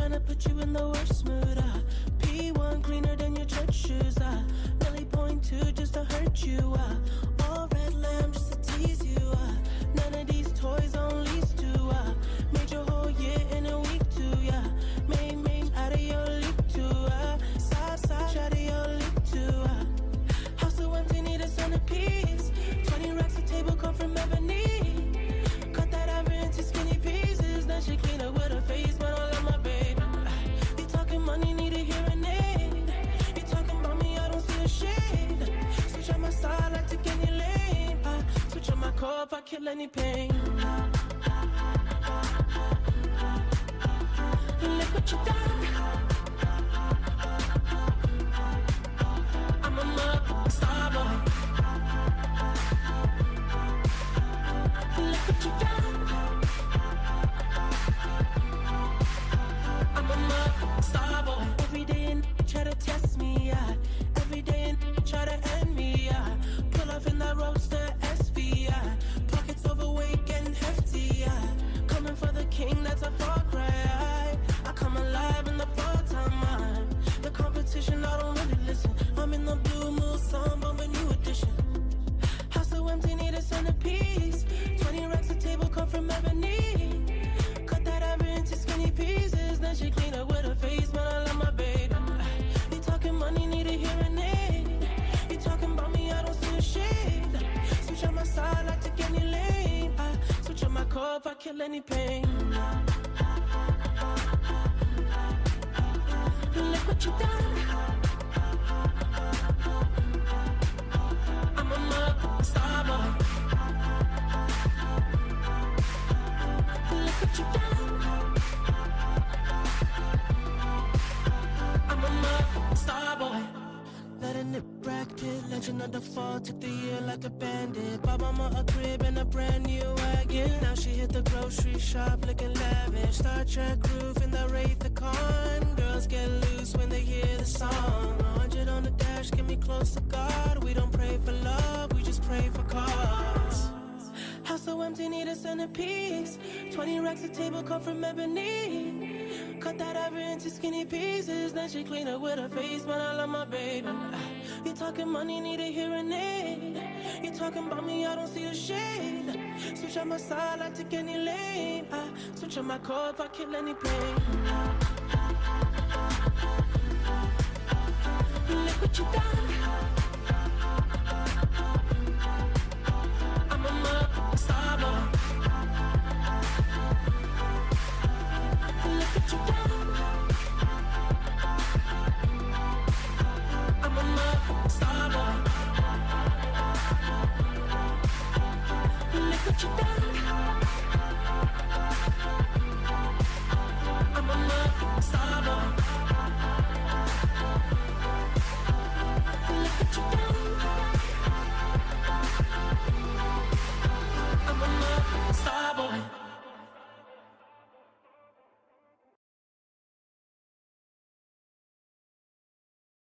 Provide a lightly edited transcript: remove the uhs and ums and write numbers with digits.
tryna put you in the worst mood. P1 cleaner than your church shoes. Really point two just to hurt you. All red lamb just to tease you. None of these toys on lease to. Made your whole year in a week too. Yeah, made out of your league too. Side out of your league too. House so empty, need a centerpiece. 20 racks a table come from ebony. Cut that ever into skinny pieces. Then she clean up with her face, but I love my baby. You talking money, need a hearing aid. You talking about me, I don't see a shade. Switch on my side, I take any lane. Switch on my core if I kill any pain. Look what you done. I'm a mother star boy. Look what you done. I'm a mother star boy. Every day and try to test me, yeah. Every day and try to end me, yeah. Pull off in that roadster SV, yeah. Pockets overweight, getting hefty, yeah. Coming for the king, that's a far cry. I come alive in the fall time. The competition, I don't really listen. I'm in the blue moon, song, bumping new edition. House so empty, need a centerpiece. 20 racks a table come from ebony. Cut that ever into skinny pieces. Then she clean up with her face, but I love my baby. You talking money, need a hearing aid. You talking about me, I don't see a shade. Switch on my side, I take any lane. Switch on my core if I kill any pain. Look what you done. I'm a mother star boy. Look what you done. I'm a mother star boy. Letting it bracket, legend of the fall. Took the year like a bandit. Bought mama a crib and a brand new wagon. Now she hit the grocery shop looking lavish. Star Trek roof in the Wraith the Con. Girls get loose when they hear the song. 100 on the dash, get me close to God. We don't pray for love, we just pray for cause. House so empty, need a centerpiece. 20 racks a table come from ebony. Cut that ever into skinny pieces. Then she clean up with her face, but I love my baby. You talking money, need a hearing aid. You talking about me, I don't see a shade. Switch on my side, I take any lane. Switch on my core if I kill any pain. Look what you done.